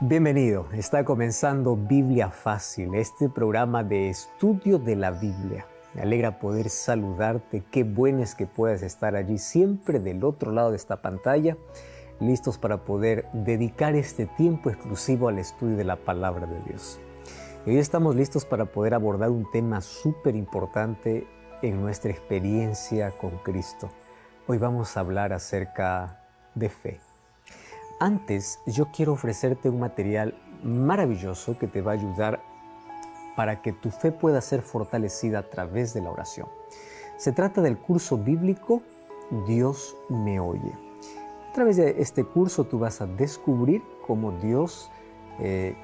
Bienvenido, está comenzando Biblia Fácil, este programa de estudio de la Biblia. Me alegra poder saludarte, qué bueno es que puedas estar allí siempre del otro lado de esta pantalla, listos para poder dedicar este tiempo exclusivo al estudio de la Palabra de Dios. Y hoy estamos listos para poder abordar un tema súper importante en nuestra experiencia con Cristo. Hoy vamos a hablar acerca de fe. Antes, yo quiero ofrecerte un material maravilloso que te va a ayudar para que tu fe pueda ser fortalecida a través de la oración. Se trata del curso bíblico Dios me oye. A través de este curso tú vas a descubrir cómo Dios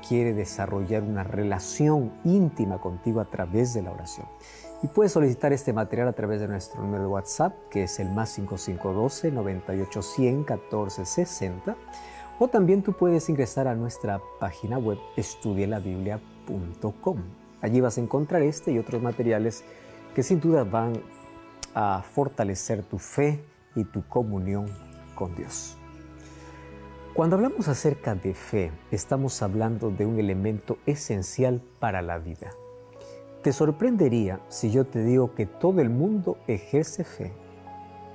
quiere desarrollar una relación íntima contigo a través de la oración. Y puedes solicitar este material a través de nuestro número de WhatsApp, que es el más 5512 9810 1460. O también tú puedes ingresar a nuestra página web estudielabiblia.com. Allí vas a encontrar este y otros materiales que sin duda van a fortalecer tu fe y tu comunión con Dios. Cuando hablamos acerca de fe, estamos hablando de un elemento esencial para la vida. Te sorprendería si yo te digo que todo el mundo ejerce fe.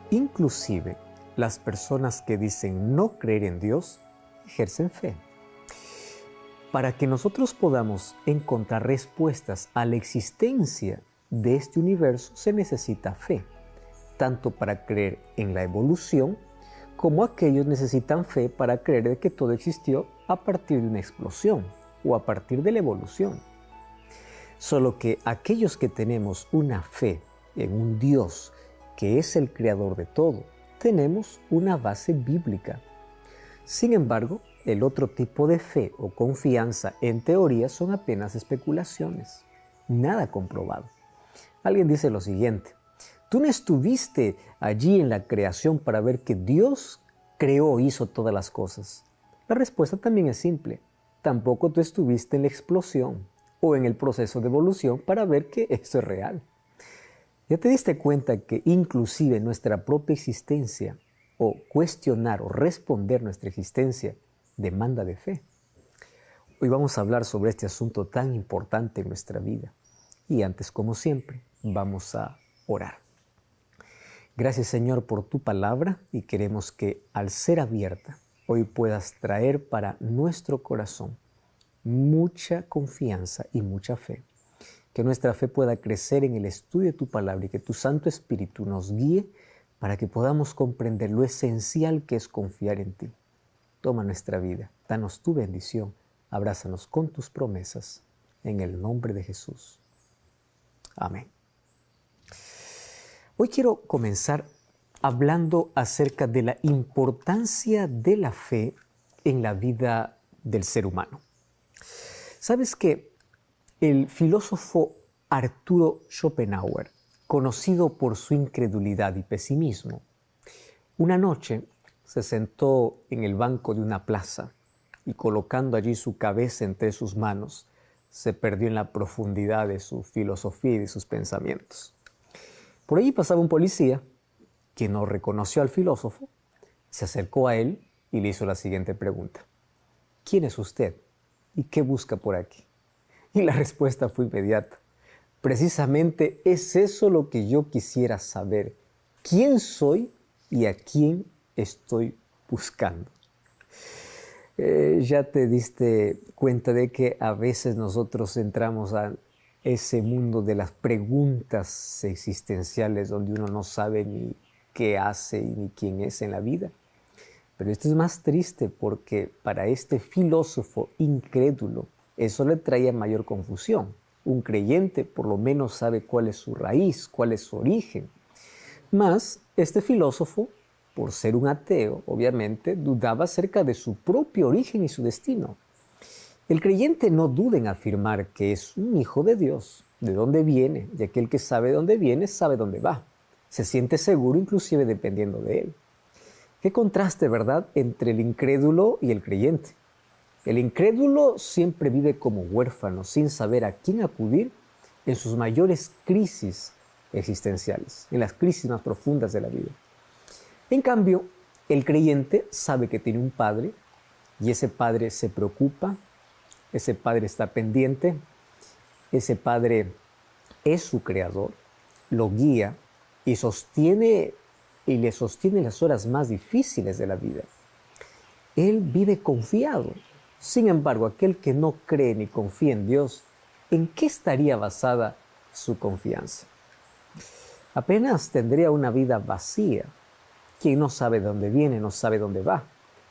Inclusive las personas que dicen no creer en Dios ejercen fe. Para que nosotros podamos encontrar respuestas a la existencia de este universo se necesita fe, tanto para creer en la evolución como aquellos necesitan fe para creer que todo existió a partir de una explosión o a partir de la evolución. Solo que aquellos que tenemos una fe en un Dios que es el creador de todo, tenemos una base bíblica. Sin embargo, el otro tipo de fe o confianza en teoría son apenas especulaciones, nada comprobado. Alguien dice lo siguiente: tú no estuviste allí en la creación para ver que Dios creó, hizo todas las cosas. La respuesta también es simple: tampoco tú estuviste en la explosión o en el proceso de evolución para ver que esto es real. ¿Ya te diste cuenta que inclusive nuestra propia existencia o cuestionar o responder nuestra existencia demanda de fe? Hoy vamos a hablar sobre este asunto tan importante en nuestra vida. Y antes, como siempre, vamos a orar. Gracias, Señor, por tu palabra, y queremos que al ser abierta hoy puedas traer para nuestro corazón mucha confianza y mucha fe. Que nuestra fe pueda crecer en el estudio de tu palabra y que tu Santo Espíritu nos guíe para que podamos comprender lo esencial que es confiar en ti. Toma nuestra vida, danos tu bendición, abrázanos con tus promesas, en el nombre de Jesús. Amén. Hoy quiero comenzar hablando acerca de la importancia de la fe en la vida del ser humano. ¿Sabes que el filósofo Arturo Schopenhauer, conocido por su incredulidad y pesimismo, una noche se sentó en el banco de una plaza y, colocando allí su cabeza entre sus manos, se perdió en la profundidad de su filosofía y de sus pensamientos? Por allí pasaba un policía que no reconoció al filósofo, se acercó a él y le hizo la siguiente pregunta: ¿quién es usted y qué busca por aquí? Y la respuesta fue inmediata: precisamente es eso lo que yo quisiera saber. ¿Quién soy y a quién estoy buscando? Ya te diste cuenta de que a veces nosotros entramos a ese mundo de las preguntas existenciales donde uno no sabe ni qué hace ni quién es en la vida. Pero esto es más triste porque para este filósofo incrédulo eso le traía mayor confusión. Un creyente por lo menos sabe cuál es su raíz, cuál es su origen. Mas este filósofo, por ser un ateo, obviamente, dudaba acerca de su propio origen y su destino. El creyente no duda en afirmar que es un hijo de Dios, de dónde viene, y aquel que sabe de dónde viene sabe dónde va. Se siente seguro inclusive dependiendo de él. Qué contraste, ¿verdad?, entre el incrédulo y el creyente. El incrédulo siempre vive como huérfano, sin saber a quién acudir en sus mayores crisis existenciales, en las crisis más profundas de la vida. En cambio, el creyente sabe que tiene un Padre Y ese Padre se preocupa, ese Padre está pendiente, ese Padre es su creador, lo guía y le sostiene las horas más difíciles de la vida. Él vive confiado. Sin embargo, aquel que no cree ni confía en Dios, ¿en qué estaría basada su confianza? Apenas tendría una vida vacía. Quien no sabe dónde viene, no sabe dónde va.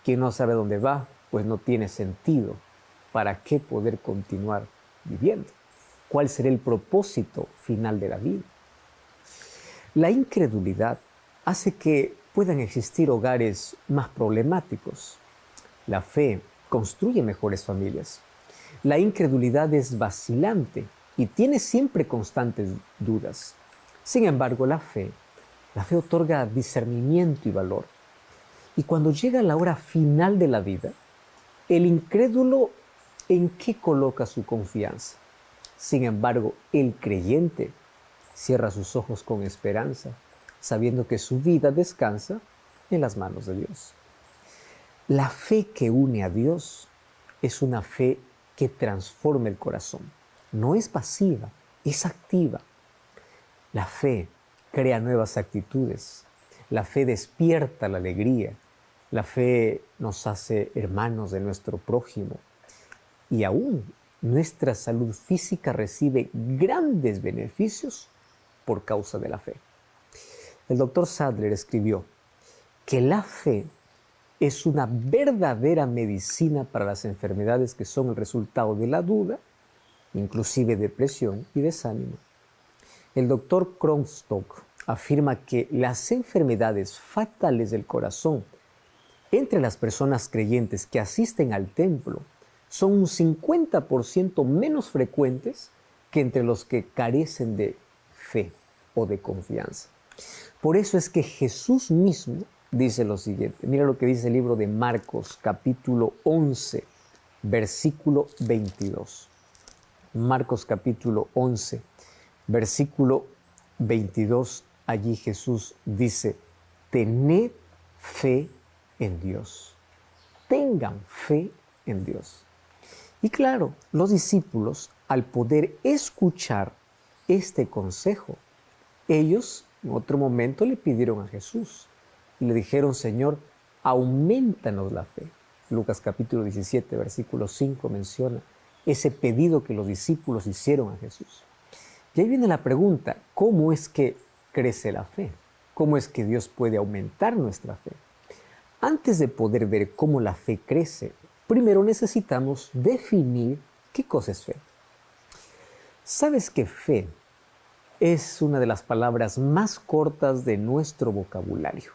Quien no sabe dónde va, pues no tiene sentido. ¿Para qué poder continuar viviendo? ¿Cuál será el propósito final de la vida? La incredulidad hace que puedan existir hogares más problemáticos. La fe construye mejores familias. La incredulidad es vacilante y tiene siempre constantes dudas. Sin embargo, la fe otorga discernimiento y valor. Y cuando llega la hora final de la vida, el incrédulo, ¿en qué coloca su confianza? Sin embargo, el creyente cierra sus ojos con esperanza, sabiendo que su vida descansa en las manos de Dios. La fe que une a Dios es una fe que transforma el corazón. No es pasiva, es activa. La fe crea nuevas actitudes. La fe despierta la alegría. La fe nos hace hermanos de nuestro prójimo. Y aún nuestra salud física recibe grandes beneficios por causa de la fe. El doctor Sadler escribió que la fe es una verdadera medicina para las enfermedades que son el resultado de la duda, inclusive depresión y desánimo. El doctor Comstock afirma que las enfermedades fatales del corazón entre las personas creyentes que asisten al templo son un 50% menos frecuentes que entre los que carecen de fe o de confianza. Por eso es que Jesús mismo dice lo siguiente. Mira lo que dice el libro de Marcos, capítulo 11, versículo 22. Marcos, capítulo 11, versículo 22. Allí Jesús dice, tened fe en Dios. Tengan fe en Dios. Y claro, los discípulos, al poder escuchar este consejo, ellos en otro momento le pidieron a Jesús y le dijeron, Señor, aumentanos la fe. Lucas capítulo 17, versículo 5 menciona ese pedido que los discípulos hicieron a Jesús. Y ahí viene la pregunta, ¿cómo es que crece la fe? ¿Cómo es que Dios puede aumentar nuestra fe? Antes de poder ver cómo la fe crece, primero necesitamos definir qué cosa es fe. ¿Sabes que fe es una de las palabras más cortas de nuestro vocabulario?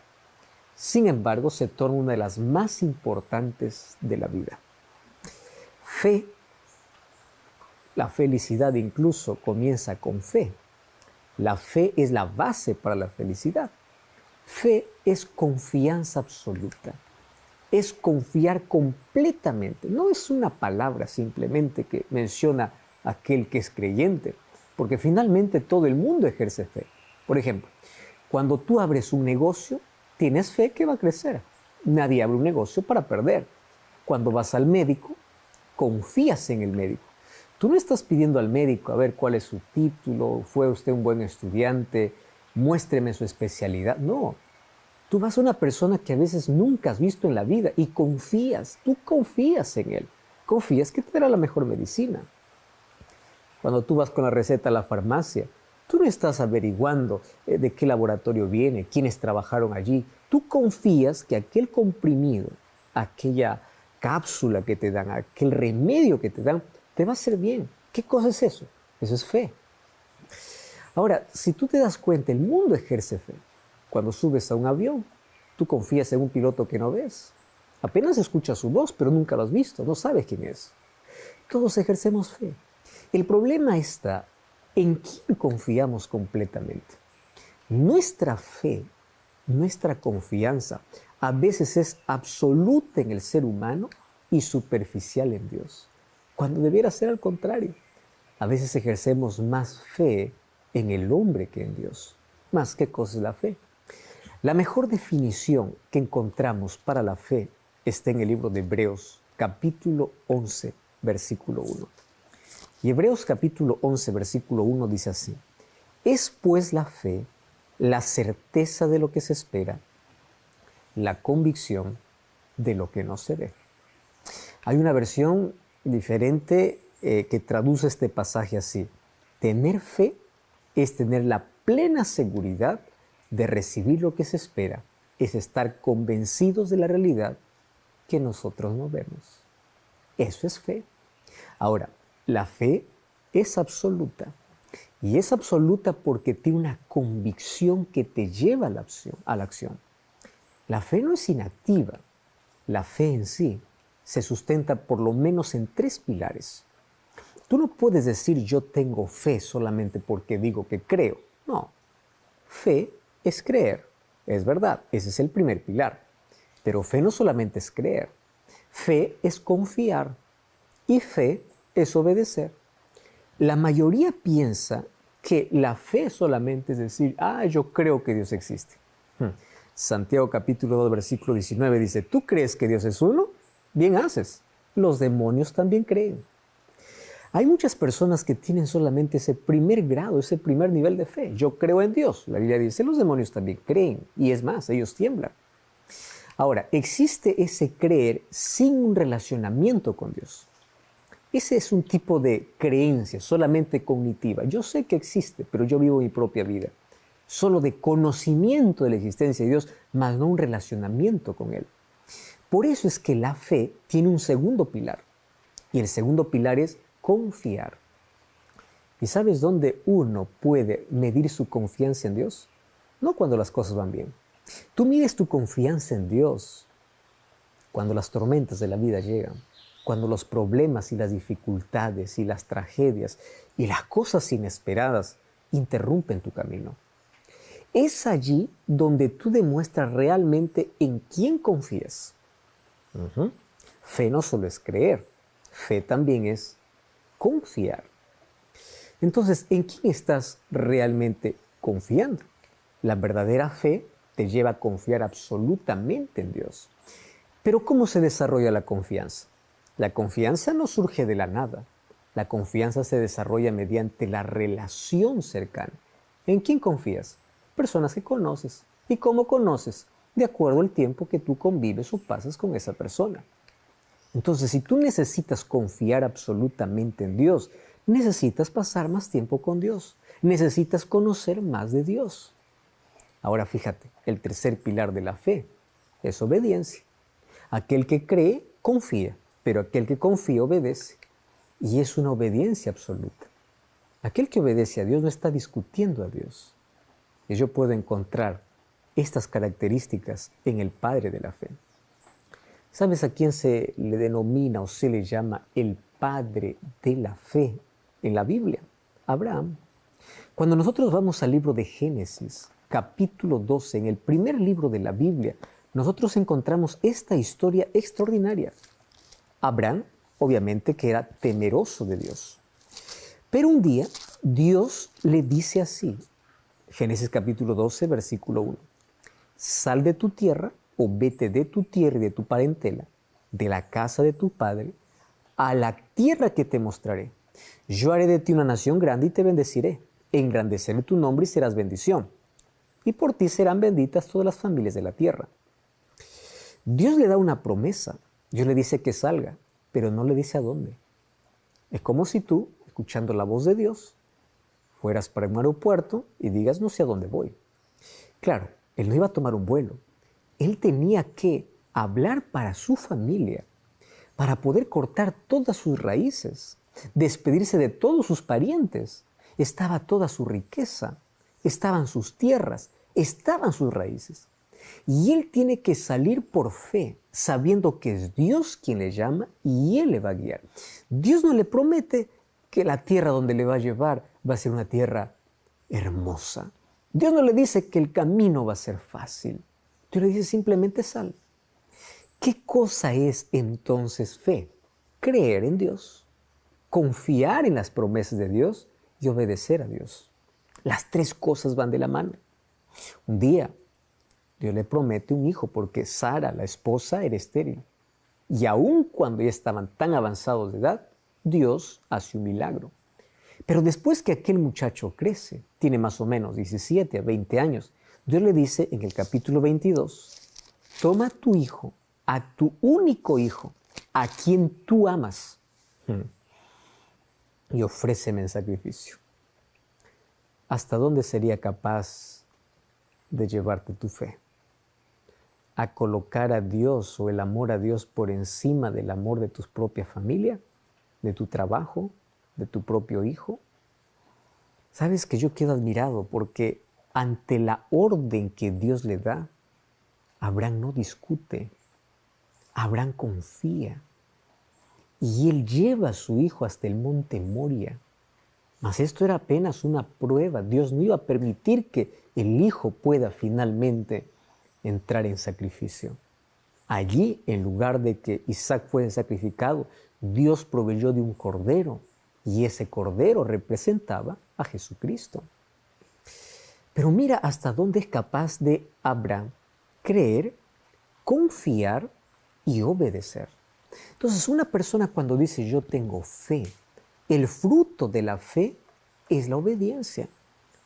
Sin embargo, se torna una de las más importantes de la vida. Fe, la felicidad incluso comienza con fe. La fe es la base para la felicidad. Fe es confianza absoluta. Es confiar completamente. No es una palabra simplemente que menciona aquel que es creyente, porque finalmente todo el mundo ejerce fe. Por ejemplo, cuando tú abres un negocio, tienes fe que va a crecer. Nadie abre un negocio para perder. Cuando vas al médico, confías en el médico. Tú no estás pidiendo al médico a ver cuál es su título, fue usted un buen estudiante, muéstreme su especialidad. No, tú vas a una persona que a veces nunca has visto en la vida y confías, tú confías en él. Confías que te dará la mejor medicina. Cuando tú vas con la receta a la farmacia, tú no estás averiguando de qué laboratorio viene, quiénes trabajaron allí. Tú confías que aquel comprimido, aquella cápsula que te dan, aquel remedio que te dan, te va a hacer bien. ¿Qué cosa es eso? Eso es fe. Ahora, si tú te das cuenta, el mundo ejerce fe. Cuando subes a un avión, tú confías en un piloto que no ves. Apenas escuchas su voz, pero nunca lo has visto, no sabes quién es. Todos ejercemos fe. El problema está en quién confiamos completamente. Nuestra fe, nuestra confianza, a veces es absoluta en el ser humano y superficial en Dios, cuando debiera ser al contrario. A veces ejercemos más fe en el hombre que en Dios. ¿Qué cosa es la fe? La mejor definición que encontramos para la fe está en el libro de Hebreos, capítulo 11, versículo 1. Y Hebreos capítulo 11, versículo 1 dice así: es pues la fe, la certeza de lo que se espera, la convicción de lo que no se ve. Hay una versión diferente que traduce este pasaje así: tener fe es tener la plena seguridad de recibir lo que se espera, es estar convencidos de la realidad que nosotros no vemos. Eso es fe. Ahora, la fe es absoluta, y es absoluta porque tiene una convicción que te lleva a la acción. La fe no es inactiva. La fe en sí se sustenta por lo menos en 3 pilares. Tú no puedes decir yo tengo fe solamente porque digo que creo. No. Fe es creer. Es verdad, ese es el primer pilar. Pero fe no solamente es creer. Fe es confiar. Y fe es obedecer. La mayoría piensa que la fe solamente es decir, yo creo que Dios existe. Santiago capítulo 2, versículo 19 dice, ¿tú crees que Dios es uno? Bien haces. Los demonios también creen. Hay muchas personas que tienen solamente ese primer grado, ese primer nivel de fe. Yo creo en Dios. La Biblia dice, los demonios también creen. Y es más, ellos tiemblan. Ahora, existe ese creer sin un relacionamiento con Dios. Ese es un tipo de creencia solamente cognitiva. Yo sé que existe, pero yo vivo mi propia vida. Solo de conocimiento de la existencia de Dios, más no un relacionamiento con Él. Por eso es que la fe tiene un segundo pilar. Y el segundo pilar es confiar. ¿Y sabes dónde uno puede medir su confianza en Dios? No cuando las cosas van bien. Tú mides tu confianza en Dios cuando las tormentas de la vida llegan, cuando los problemas y las dificultades y las tragedias y las cosas inesperadas interrumpen tu camino. Es allí donde tú demuestras realmente en quién confías. Fe no solo es creer, fe también es confiar. Entonces, ¿en quién estás realmente confiando? La verdadera fe te lleva a confiar absolutamente en Dios. Pero ¿cómo se desarrolla la confianza? La confianza no surge de la nada. La confianza se desarrolla mediante la relación cercana. ¿En quién confías? Personas que conoces. ¿Y cómo conoces? De acuerdo al tiempo que tú convives o pasas con esa persona. Entonces, si tú necesitas confiar absolutamente en Dios, necesitas pasar más tiempo con Dios. Necesitas conocer más de Dios. Ahora fíjate, el tercer pilar de la fe es obediencia. Aquel que cree, confía, pero aquel que confía, obedece. Y es una obediencia absoluta. Aquel que obedece a Dios no está discutiendo a Dios. Y yo puedo encontrar estas características en el padre de la fe. ¿Sabes a quién se le denomina o se le llama el padre de la fe en la Biblia? Abraham. Cuando nosotros vamos al libro de Génesis, capítulo 12, en el primer libro de la Biblia, nosotros encontramos esta historia extraordinaria. Abraham, obviamente, que era temeroso de Dios. Pero un día, Dios le dice así, Génesis capítulo 12, versículo 1. Sal de tu tierra, o vete de tu tierra y de tu parentela, de la casa de tu padre, a la tierra que te mostraré. Yo haré de ti una nación grande y te bendeciré. Engrandeceré tu nombre y serás bendición. Y por ti serán benditas todas las familias de la tierra. Dios le da una promesa. Dios le dice que salga, pero no le dice a dónde. Es como si tú, escuchando la voz de Dios, fueras para un aeropuerto y digas, no sé a dónde voy. Claro, él no iba a tomar un vuelo. Él tenía que hablar para su familia, para poder cortar todas sus raíces, despedirse de todos sus parientes. Estaba toda su riqueza, estaban sus tierras, estaban sus raíces. Y él tiene que salir por fe, sabiendo que es Dios quien le llama y él le va a guiar. Dios no le promete que la tierra donde le va a llevar va a ser una tierra hermosa. Dios no le dice que el camino va a ser fácil. Dios le dice simplemente sal. ¿Qué cosa es entonces fe? Creer en Dios, confiar en las promesas de Dios y obedecer a Dios. Las 3 cosas van de la mano. Un día, Dios le promete un hijo porque Sara, la esposa, era estéril. Y aun cuando ya estaban tan avanzados de edad, Dios hace un milagro. Pero después que aquel muchacho crece, tiene más o menos 17 a 20 años, Dios le dice en el capítulo 22, toma a tu hijo, a tu único hijo, a quien tú amas, y ofréceme en sacrificio. ¿Hasta dónde sería capaz de llevarte tu fe? ¿A colocar a Dios o el amor a Dios por encima del amor de tu propia familia, de tu trabajo, de tu propio hijo? Sabes que yo quedo admirado porque ante la orden que Dios le da, Abraham no discute, Abraham confía. Y él lleva a su hijo hasta el monte Moria. Mas esto era apenas una prueba. Dios no iba a permitir que el hijo pueda finalmente entrar en sacrificio. Allí, en lugar de que Isaac fuese sacrificado, Dios proveyó de un cordero. Y ese cordero representaba a Jesucristo. Pero mira hasta dónde es capaz de Abraham creer, confiar y obedecer. Entonces, una persona cuando dice yo tengo fe, el fruto de la fe es la obediencia.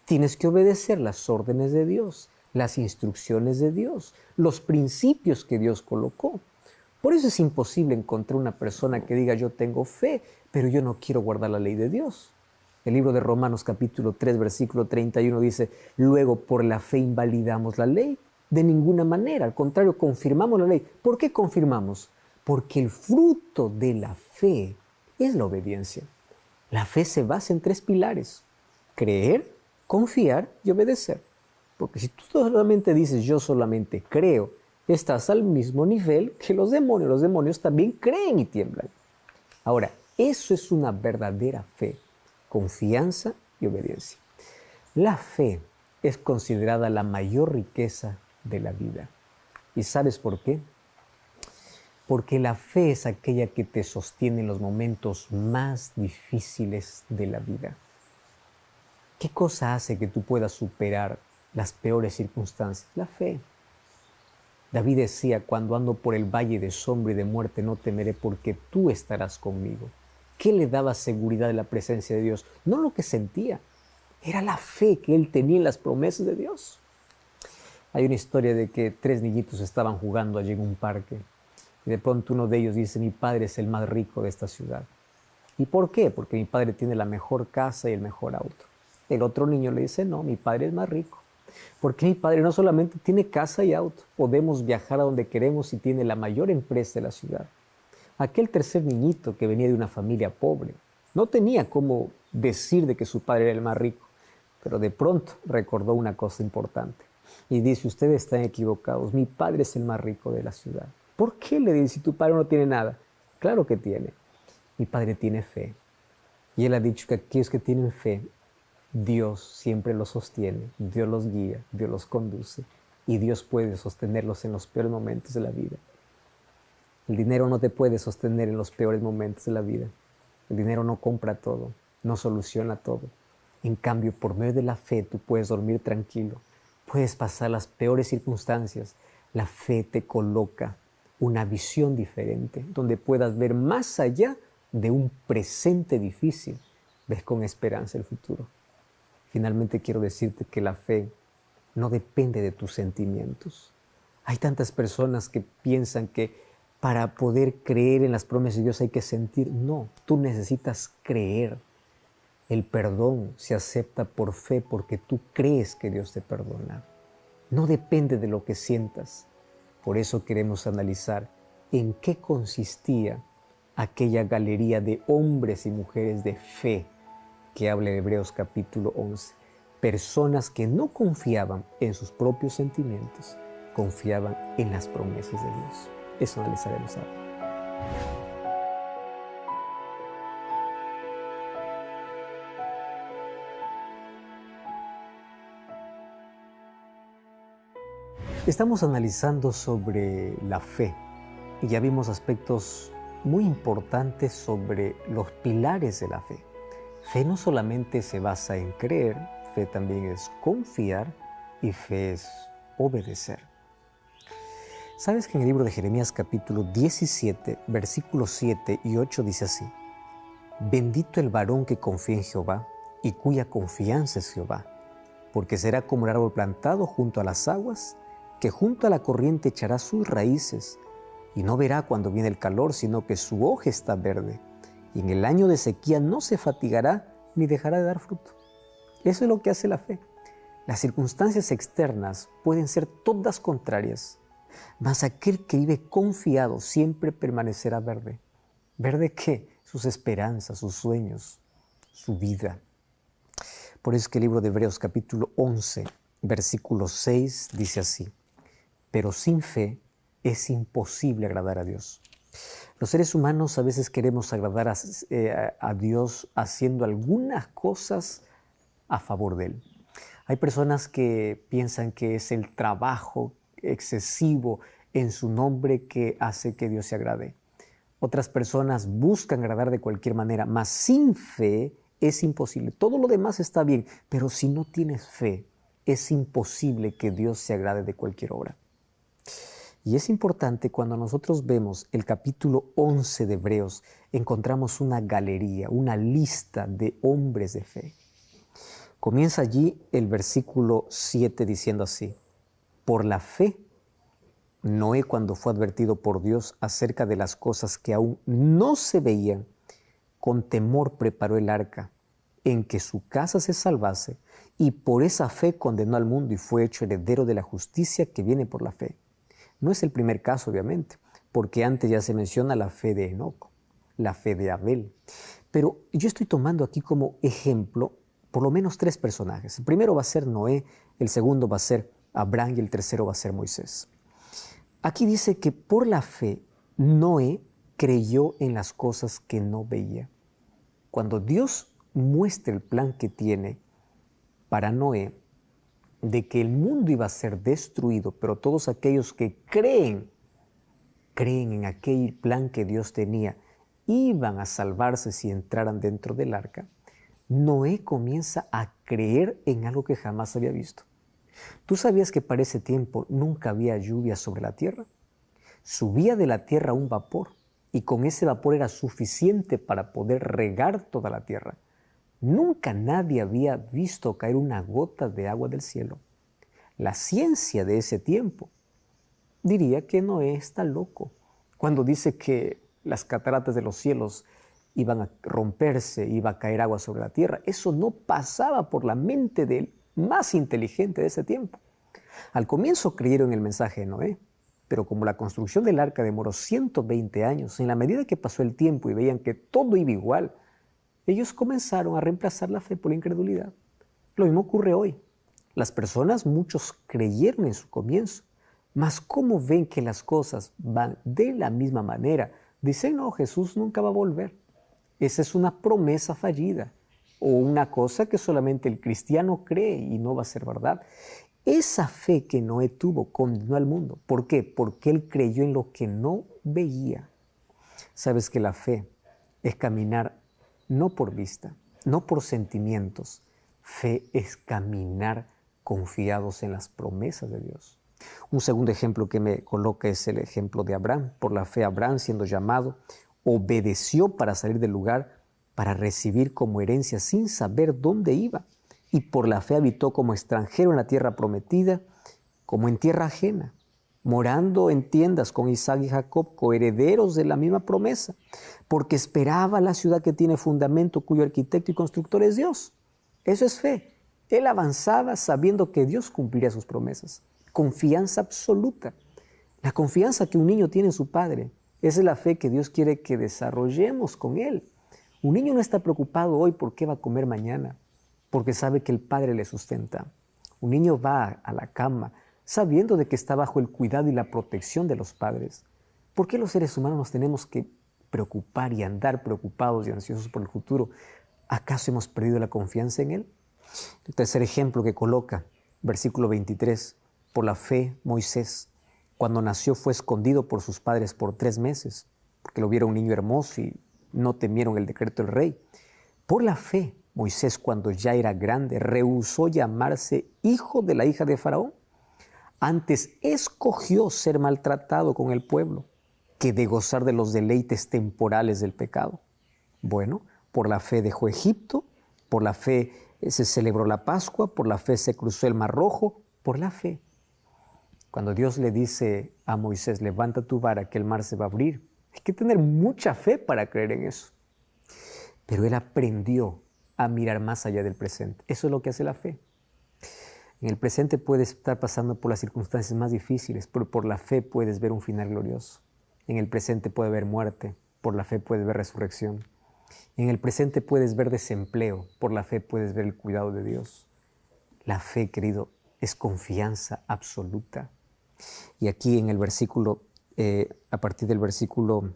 Tienes que obedecer las órdenes de Dios, las instrucciones de Dios, los principios que Dios colocó. Por eso es imposible encontrar una persona que diga yo tengo fe, pero yo no quiero guardar la ley de Dios. El libro de Romanos capítulo 3, versículo 31 dice, luego por la fe invalidamos la ley. De ninguna manera, al contrario, confirmamos la ley. ¿Por qué confirmamos? Porque el fruto de la fe es la obediencia. La fe se basa en 3 pilares: creer, confiar y obedecer. Porque si tú solamente dices yo solamente creo, estás al mismo nivel que los demonios. Los demonios también creen y tiemblan. Ahora, eso es una verdadera fe, confianza y obediencia. La fe es considerada la mayor riqueza de la vida. ¿Y sabes por qué? Porque la fe es aquella que te sostiene en los momentos más difíciles de la vida. ¿Qué cosa hace que tú puedas superar las peores circunstancias? La fe. David decía, cuando ando por el valle de sombra y de muerte, no temeré porque tú estarás conmigo. ¿Qué le daba seguridad de la presencia de Dios? No lo que sentía, era la fe que él tenía en las promesas de Dios. Hay una historia de que 3 niñitos estaban jugando allí en un parque y de pronto uno de ellos dice, mi padre es el más rico de esta ciudad. ¿Y por qué? Porque mi padre tiene la mejor casa y el mejor auto. El otro niño le dice, no, mi padre es más rico. Porque mi padre no solamente tiene casa y auto, podemos viajar a donde queremos y tiene la mayor empresa de la ciudad. Aquel tercer niñito que venía de una familia pobre, no tenía cómo decir de que su padre era el más rico, pero de pronto recordó una cosa importante. Y dice, ustedes están equivocados, mi padre es el más rico de la ciudad. ¿Por qué? Le dice, si tu padre no tiene nada. Claro que tiene. Mi padre tiene fe. Y él ha dicho que aquellos que tienen fe, Dios siempre los sostiene, Dios los guía, Dios los conduce y Dios puede sostenerlos en los peores momentos de la vida. El dinero no te puede sostener en los peores momentos de la vida. El dinero no compra todo, no soluciona todo. En cambio, por medio de la fe tú puedes dormir tranquilo, puedes pasar las peores circunstancias. La fe te coloca una visión diferente, donde puedas ver más allá de un presente difícil, ves con esperanza el futuro. Finalmente quiero decirte que la fe no depende de tus sentimientos. Hay tantas personas que piensan que para poder creer en las promesas de Dios hay que sentir. No, tú necesitas creer. El perdón se acepta por fe porque tú crees que Dios te perdona. No depende de lo que sientas. Por eso queremos analizar en qué consistía aquella galería de hombres y mujeres de fe que habla en Hebreos capítulo 11. Personas que no confiaban en sus propios sentimientos, confiaban en las promesas de Dios. Eso analizaremos ahora. Estamos analizando sobre la fe y ya vimos aspectos muy importantes sobre los pilares de la fe. Fe no solamente se basa en creer, fe también es confiar y fe es obedecer. ¿Sabes que en el libro de Jeremías capítulo 17, versículos 7 y 8 dice así? Bendito el varón que confía en Jehová y cuya confianza es Jehová, porque será como el árbol plantado junto a las aguas, que junto a la corriente echará sus raíces, y no verá cuando viene el calor, sino que su hoja está verde, y en el año de sequía no se fatigará ni dejará de dar fruto. Eso es lo que hace la fe. Las circunstancias externas pueden ser todas contrarias, mas aquel que vive confiado siempre permanecerá verde. ¿Verde qué? Sus esperanzas, sus sueños, su vida. Por eso es que el libro de Hebreos capítulo 11, versículo 6 dice así: pero sin fe es imposible agradar a Dios. Los seres humanos a veces queremos agradar a Dios haciendo algunas cosas a favor de Él. Hay personas que piensan que es el trabajo excesivo en su nombre que hace que Dios se agrade. Otras personas buscan agradar de cualquier manera, mas sin fe es imposible. Todo lo demás está bien, pero si no tienes fe, es imposible que Dios se agrade de cualquier obra. Y es importante cuando nosotros vemos el capítulo 11 de Hebreos, encontramos una galería, una lista de hombres de fe. Comienza allí el versículo 7 diciendo así: por la fe, Noé, cuando fue advertido por Dios acerca de las cosas que aún no se veían, con temor preparó el arca, en que su casa se salvase, y por esa fe condenó al mundo y fue hecho heredero de la justicia que viene por la fe. No es el primer caso, obviamente, porque antes ya se menciona la fe de Enoc, la fe de Abel. Pero yo estoy tomando aquí como ejemplo por lo menos 3 personajes. El primero va a ser Noé, el segundo va a ser Abraham y el tercero va a ser Moisés. Aquí dice que por la fe Noé creyó en las cosas que no veía. Cuando Dios muestra el plan que tiene para Noé, de que el mundo iba a ser destruido, pero todos aquellos que creen en aquel plan que Dios tenía, iban a salvarse si entraran dentro del arca, Noé comienza a creer en algo que jamás había visto. ¿Tú sabías que para ese tiempo nunca había lluvia sobre la tierra? Subía de la tierra un vapor y con ese vapor era suficiente para poder regar toda la tierra. Nunca nadie había visto caer una gota de agua del cielo. La ciencia de ese tiempo diría que Noé está loco cuando dice que las cataratas de los cielos iban a romperse, iba a caer agua sobre la tierra. Eso no pasaba por la mente del más inteligente de ese tiempo. Al comienzo creyeron en el mensaje de Noé, pero como la construcción del arca demoró 120 años, en la medida que pasó el tiempo y veían que todo iba igual, ellos comenzaron a reemplazar la fe por la incredulidad. Lo mismo ocurre hoy. Las personas, muchos creyeron en su comienzo, mas como ven que las cosas van de la misma manera, dicen: no, Jesús nunca va a volver. Esa es una promesa fallida o una cosa que solamente el cristiano cree y no va a ser verdad. Esa fe que Noé tuvo condenó al mundo. ¿Por qué? Porque él creyó en lo que no veía. Sabes que la fe es caminar no por vista, no por sentimientos. Fe es caminar confiados en las promesas de Dios. Un segundo ejemplo que me coloca es el ejemplo de Abraham. Por la fe, Abraham, siendo llamado, obedeció para salir del lugar, para recibir como herencia sin saber dónde iba. Y por la fe habitó como extranjero en la tierra prometida, como en tierra ajena, morando en tiendas con Isaac y Jacob, coherederos de la misma promesa, porque esperaba la ciudad que tiene fundamento, cuyo arquitecto y constructor es Dios. Eso es fe. Él avanzaba sabiendo que Dios cumpliría sus promesas. Confianza absoluta. La confianza que un niño tiene en su padre. Esa es la fe que Dios quiere que desarrollemos con Él. Un niño no está preocupado hoy por qué va a comer mañana, porque sabe que el Padre le sustenta. Un niño va a la cama sabiendo de que está bajo el cuidado y la protección de los padres. ¿Por qué los seres humanos nos tenemos que preocupar y andar preocupados y ansiosos por el futuro? ¿Acaso hemos perdido la confianza en Él? El tercer ejemplo que coloca, versículo 23, por la fe Moisés, cuando nació fue escondido por sus padres por 3 meses, porque lo vieron un niño hermoso y no temieron el decreto del rey. Por la fe, Moisés, cuando ya era grande, rehusó llamarse hijo de la hija de Faraón, Antes escogió ser maltratado con el pueblo que de gozar de los deleites temporales del pecado. Bueno, por la fe dejó Egipto, por la fe se celebró la Pascua, por la fe se cruzó el Mar Rojo, por la fe. Cuando Dios le dice a Moisés, levanta tu vara que el mar se va a abrir, hay que tener mucha fe para creer en eso. Pero él aprendió a mirar más allá del presente. Eso es lo que hace la fe. En el presente puedes estar pasando por las circunstancias más difíciles, pero por la fe puedes ver un final glorioso. En el presente puede haber muerte, por la fe puedes ver resurrección. En el presente puedes ver desempleo, por la fe puedes ver el cuidado de Dios. La fe, querido, es confianza absoluta. Y aquí en el versículo, a partir del versículo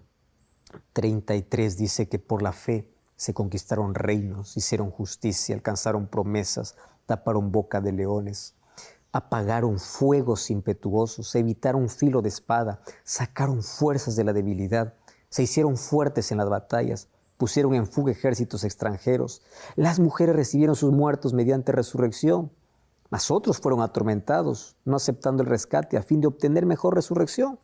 33 dice que por la fe se conquistaron reinos, hicieron justicia, alcanzaron promesas, taparon boca de leones, apagaron fuegos impetuosos, evitaron filo de espada, sacaron fuerzas de la debilidad, se hicieron fuertes en las batallas, pusieron en fuga ejércitos extranjeros. Las mujeres recibieron sus muertos mediante resurrección, mas otros fueron atormentados, no aceptando el rescate a fin de obtener mejor resurrección.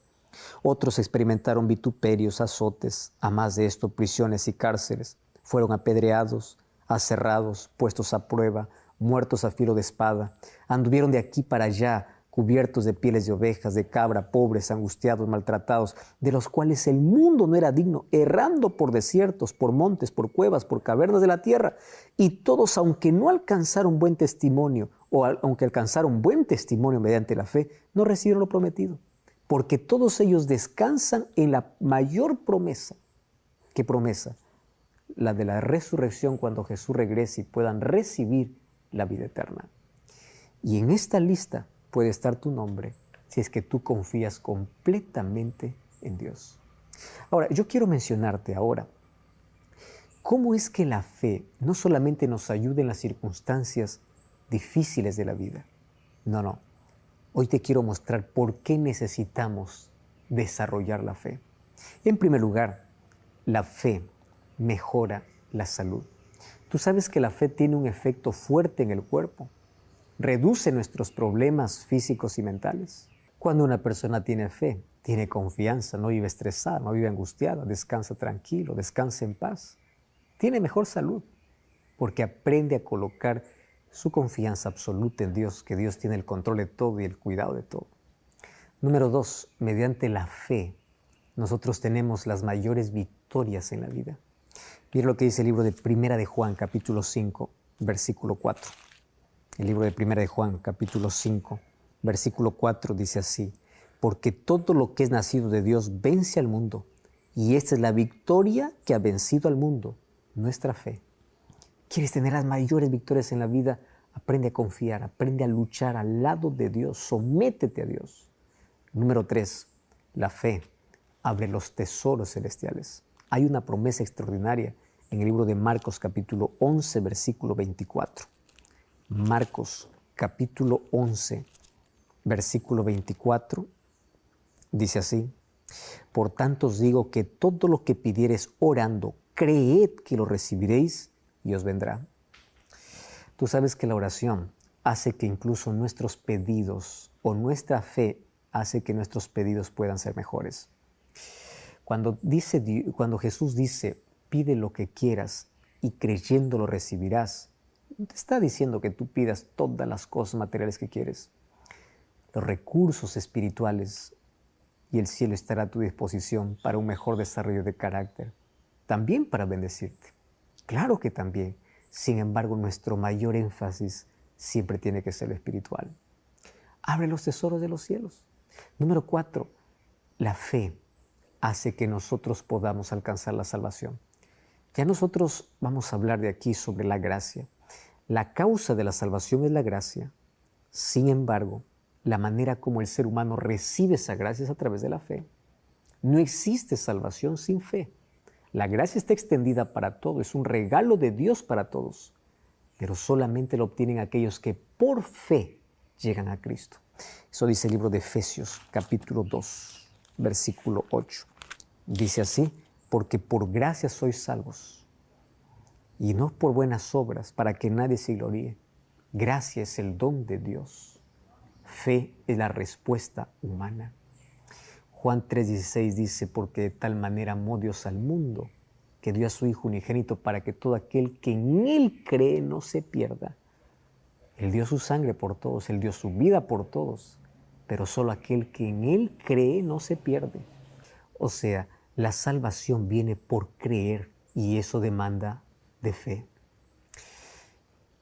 Otros experimentaron vituperios, azotes, a más de esto prisiones y cárceles. Fueron apedreados, aserrados, puestos a prueba, muertos a filo de espada. Anduvieron de aquí para allá, cubiertos de pieles de ovejas, de cabra, pobres, angustiados, maltratados, de los cuales el mundo no era digno, errando por desiertos, por montes, por cuevas, por cavernas de la tierra. Y todos, aunque no alcanzaron buen testimonio, o aunque alcanzaron buen testimonio mediante la fe, no recibieron lo prometido, porque todos ellos descansan en la mayor promesa. ¿Qué promesa? La de la resurrección cuando Jesús regrese y puedan recibir la vida eterna. Y en esta lista puede estar tu nombre si es que tú confías completamente en Dios. Ahora, yo quiero mencionarte ahora cómo es que la fe no solamente nos ayuda en las circunstancias difíciles de la vida. No. Hoy te quiero mostrar por qué necesitamos desarrollar la fe. En primer lugar, la fe mejora la salud. Tú sabes que la fe tiene un efecto fuerte en el cuerpo. Reduce nuestros problemas físicos y mentales. Cuando una persona tiene fe, tiene confianza, no vive estresada, no vive angustiada, descansa tranquilo, descansa en paz. Tiene mejor salud porque aprende a colocar su confianza absoluta en Dios, que Dios tiene el control de todo y el cuidado de todo. Número 2, mediante la fe, nosotros tenemos las mayores victorias en la vida. Mira lo que dice el libro de Primera de Juan, capítulo 5, versículo 4. El libro de Primera de Juan, capítulo 5, versículo 4 dice así: porque todo lo que es nacido de Dios vence al mundo, y esta es la victoria que ha vencido al mundo, nuestra fe. ¿Quieres tener las mayores victorias en la vida? Aprende a confiar, aprende a luchar al lado de Dios, sométete a Dios. Número 3, la fe abre los tesoros celestiales. Hay una promesa extraordinaria en el libro de Marcos capítulo 11, versículo 24. Marcos capítulo 11, versículo 24, dice así: por tanto os digo que todo lo que pidiereis orando, creed que lo recibiréis y os vendrá. Tú sabes que la oración hace que incluso nuestros pedidos o nuestra fe hace que nuestros pedidos puedan ser mejores. Cuando Jesús dice, pide lo que quieras y creyendo lo recibirás, no te está diciendo que tú pidas todas las cosas materiales que quieres. Los recursos espirituales y el cielo estará a tu disposición para un mejor desarrollo de carácter, también para bendecirte. Claro que también. Sin embargo, nuestro mayor énfasis siempre tiene que ser lo espiritual. Abre los tesoros de los cielos. Número 4, la fe hace que nosotros podamos alcanzar la salvación. Ya nosotros vamos a hablar de aquí sobre la gracia. La causa de la salvación es la gracia. Sin embargo, la manera como el ser humano recibe esa gracia es a través de la fe. No existe salvación sin fe. La gracia está extendida para todos, es un regalo de Dios para todos, pero solamente lo obtienen aquellos que por fe llegan a Cristo. Eso dice el libro de Efesios, capítulo 2, versículo 8. Dice así: porque por gracia sois salvos, y no por buenas obras, para que nadie se gloríe. Gracia es el don de Dios. Fe es la respuesta humana. Juan 3:16 dice, porque de tal manera amó Dios al mundo, que dio a su Hijo unigénito para que todo aquel que en Él cree no se pierda. Él dio su sangre por todos, Él dio su vida por todos, pero solo aquel que en Él cree no se pierde. O sea, la salvación viene por creer y eso demanda de fe.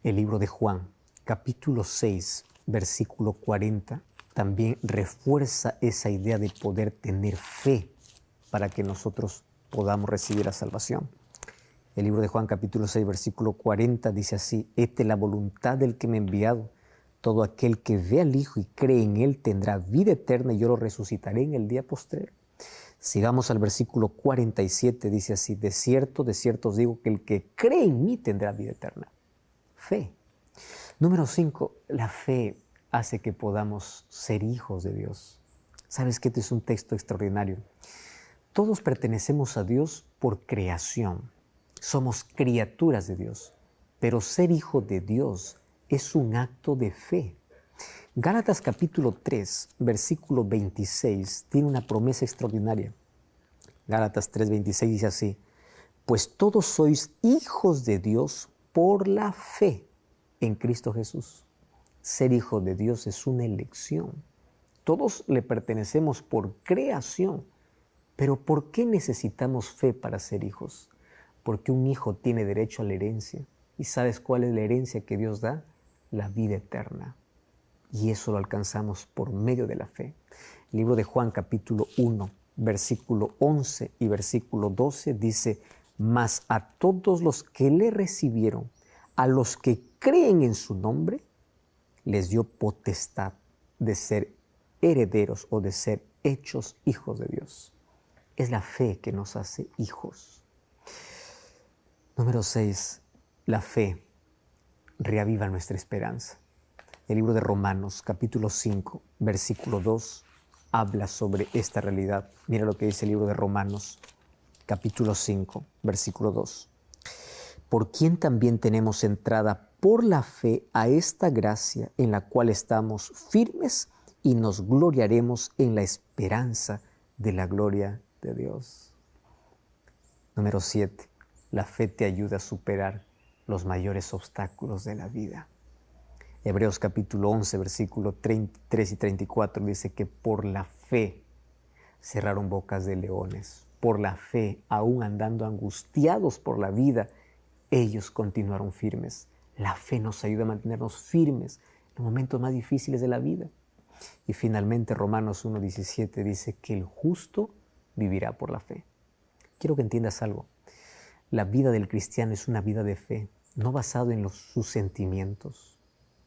El libro de Juan, capítulo 6, versículo 40, también refuerza esa idea de poder tener fe para que nosotros podamos recibir la salvación. El libro de Juan, capítulo 6, versículo 40 dice así: esta es la voluntad del que me ha enviado. Todo aquel que ve al Hijo y cree en Él tendrá vida eterna y yo lo resucitaré en el día postrero. Sigamos al versículo 47, dice así: de cierto os digo que el que cree en mí tendrá vida eterna. Fe. Número 5, la fe hace que podamos ser hijos de Dios. ¿Sabes que este es un texto extraordinario? Todos pertenecemos a Dios por creación. Somos criaturas de Dios, pero ser hijo de Dios es un acto de fe. Gálatas capítulo 3, versículo 26, tiene una promesa extraordinaria. Gálatas 3:26 dice así: pues todos sois hijos de Dios por la fe en Cristo Jesús. Ser hijo de Dios es una elección. Todos le pertenecemos por creación. Pero ¿por qué necesitamos fe para ser hijos? Porque un hijo tiene derecho a la herencia. ¿Y sabes cuál es la herencia que Dios da? La vida eterna. Y eso lo alcanzamos por medio de la fe. El libro de Juan capítulo 1, versículo 11 y versículo 12 dice: mas a todos los que le recibieron, a los que creen en su nombre, les dio potestad de ser herederos o de ser hechos hijos de Dios. Es la fe que nos hace hijos. Número 6, la fe reaviva nuestra esperanza. El libro de Romanos, capítulo 5, versículo 2, habla sobre esta realidad. Mira lo que dice el libro de Romanos, capítulo 5, versículo 2. Por quien también tenemos entrada por la fe a esta gracia en la cual estamos firmes y nos gloriaremos en la esperanza de la gloria de Dios. Número 7. La fe te ayuda a superar los mayores obstáculos de la vida. Hebreos capítulo 11, versículo 33 y 34 dice que por la fe cerraron bocas de leones. Por la fe, aún andando angustiados por la vida, ellos continuaron firmes. La fe nos ayuda a mantenernos firmes en los momentos más difíciles de la vida. Y finalmente Romanos 1:17 dice que el justo vivirá por la fe. Quiero que entiendas algo. La vida del cristiano es una vida de fe, no basado en sus sentimientos.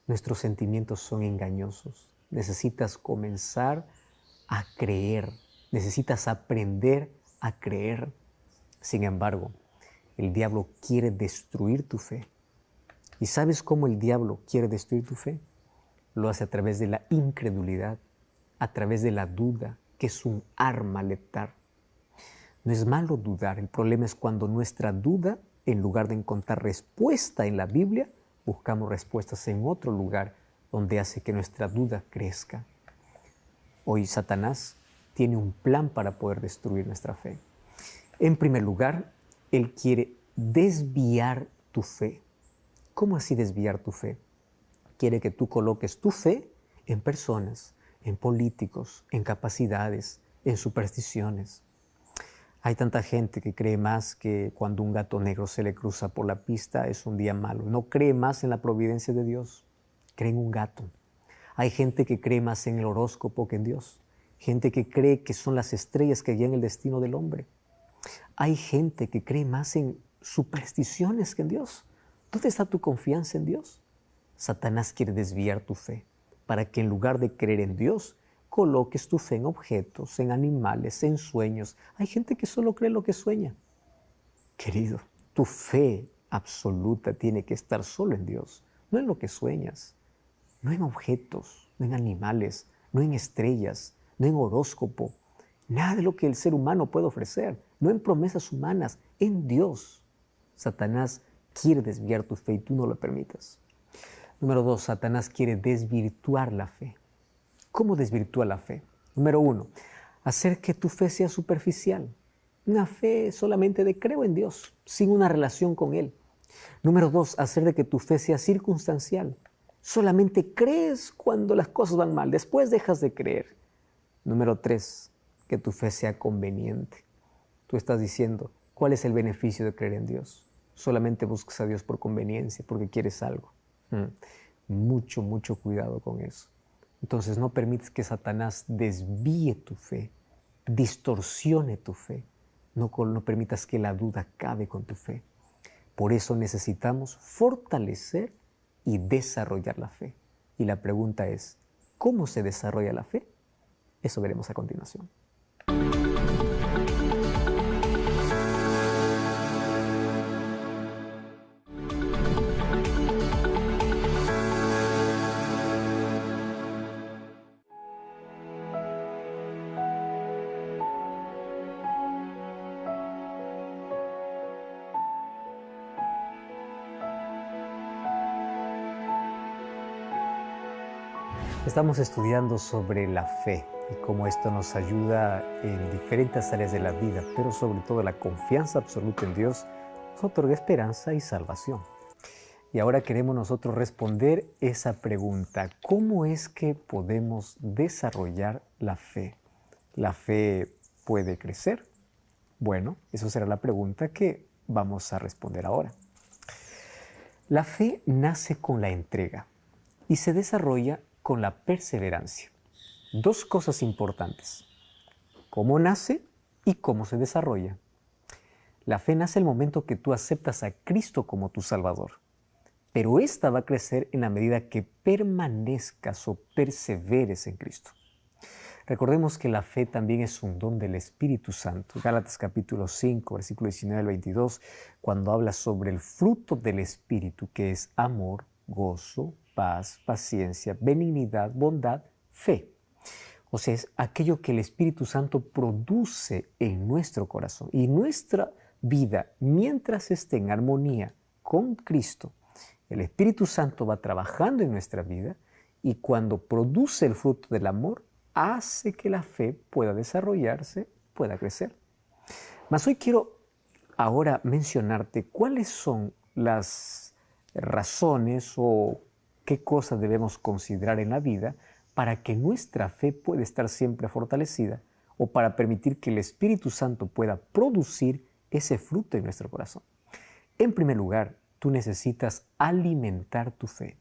Nuestros sentimientos son engañosos. Necesitas comenzar a creer. Necesitas aprender a creer. Sin embargo, el diablo quiere destruir tu fe. ¿Y sabes cómo el diablo quiere destruir tu fe? Lo hace a través de la incredulidad, a través de la duda, que es un arma letal. No es malo dudar, el problema es cuando nuestra duda, en lugar de encontrar respuesta en la Biblia, buscamos respuestas en otro lugar donde hace que nuestra duda crezca. Hoy Satanás tiene un plan para poder destruir nuestra fe. En primer lugar, él quiere desviar tu fe. ¿Cómo así desviar tu fe? Quiere que tú coloques tu fe en personas, en políticos, en capacidades, en supersticiones. Hay tanta gente que cree más que cuando un gato negro se le cruza por la pista es un día malo. No cree más en la providencia de Dios, cree en un gato. Hay gente que cree más en el horóscopo que en Dios. Gente que cree que son las estrellas que guían el destino del hombre. Hay gente que cree más en supersticiones que en Dios. ¿Dónde está tu confianza en Dios? Satanás quiere desviar tu fe para que en lugar de creer en Dios, coloques tu fe en objetos, en animales, en sueños. Hay gente que solo cree lo que sueña. Querido, tu fe absoluta tiene que estar solo en Dios, no en lo que sueñas, no en objetos, no en animales, no en estrellas, no en horóscopo, nada de lo que el ser humano puede ofrecer, no en promesas humanas, en Dios. Satanás quiere desviar tu fe y tú no lo permitas. Número 2, Satanás quiere desvirtuar la fe. ¿Cómo desvirtúa la fe? Número 1, hacer que tu fe sea superficial. Una fe solamente de creo en Dios, sin una relación con Él. Número 2, hacer de que tu fe sea circunstancial. Solamente crees cuando las cosas van mal, después dejas de creer. Número 3, que tu fe sea conveniente. Tú estás diciendo, ¿cuál es el beneficio de creer en Dios? Solamente buscas a Dios por conveniencia, porque quieres algo. Mucho cuidado con eso. Entonces no permites que Satanás desvíe tu fe, distorsione tu fe. No permitas que la duda acabe con tu fe. Por eso necesitamos fortalecer y desarrollar la fe. Y la pregunta es, ¿cómo se desarrolla la fe? Eso veremos a continuación. Estamos estudiando sobre la fe y cómo esto nos ayuda en diferentes áreas de la vida, pero sobre todo la confianza absoluta en Dios nos otorga esperanza y salvación. Y ahora queremos nosotros responder esa pregunta: ¿cómo es que podemos desarrollar la fe? ¿La fe puede crecer? Bueno, esa será la pregunta que vamos a responder ahora. La fe nace con la entrega y se desarrolla con la perseverancia. Dos cosas importantes: cómo nace y cómo se desarrolla. La fe nace el momento que tú aceptas a Cristo como tu Salvador, pero esta va a crecer en la medida que permanezcas o perseveres en Cristo. Recordemos que la fe también es un don del Espíritu Santo. Gálatas capítulo 5, versículo 19 al 22, cuando habla sobre el fruto del Espíritu, que es amor, gozo, paz, paciencia, benignidad, bondad, fe. O sea, es aquello que el Espíritu Santo produce en nuestro corazón. Y nuestra vida, mientras esté en armonía con Cristo, el Espíritu Santo va trabajando en nuestra vida, y cuando produce el fruto del amor, hace que la fe pueda desarrollarse, pueda crecer. Mas hoy quiero ahora mencionarte cuáles son las razones o qué cosas debemos considerar en la vida para que nuestra fe pueda estar siempre fortalecida, o para permitir que el Espíritu Santo pueda producir ese fruto en nuestro corazón. En primer lugar, tú necesitas alimentar tu fe.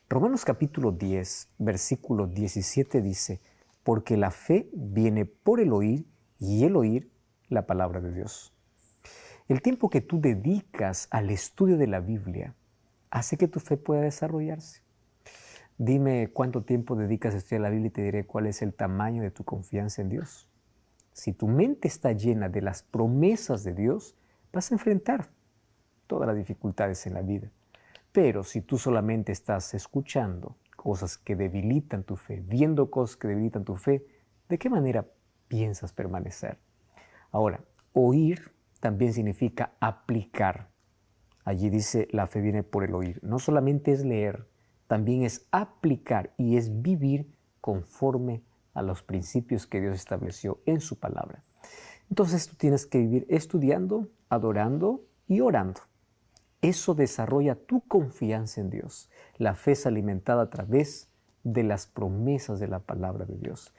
Romanos capítulo 10, versículo 17 dice: porque la fe viene por el oír, y el oír la palabra de Dios. El tiempo que tú dedicas al estudio de la Biblia hace que tu fe pueda desarrollarse. Dime cuánto tiempo dedicas a estudiar la Biblia y te diré cuál es el tamaño de tu confianza en Dios. Si tu mente está llena de las promesas de Dios, vas a enfrentar todas las dificultades en la vida. Pero si tú solamente estás escuchando cosas que debilitan tu fe, viendo cosas que debilitan tu fe, ¿de qué manera piensas permanecer? Ahora, oír también significa aplicar. Allí dice, la fe viene por el oír. No solamente es leer, también es aplicar y es vivir conforme a los principios que Dios estableció en su palabra. Entonces tú tienes que vivir estudiando, adorando y orando. Eso desarrolla tu confianza en Dios. La fe es alimentada a través de las promesas de la palabra de Dios.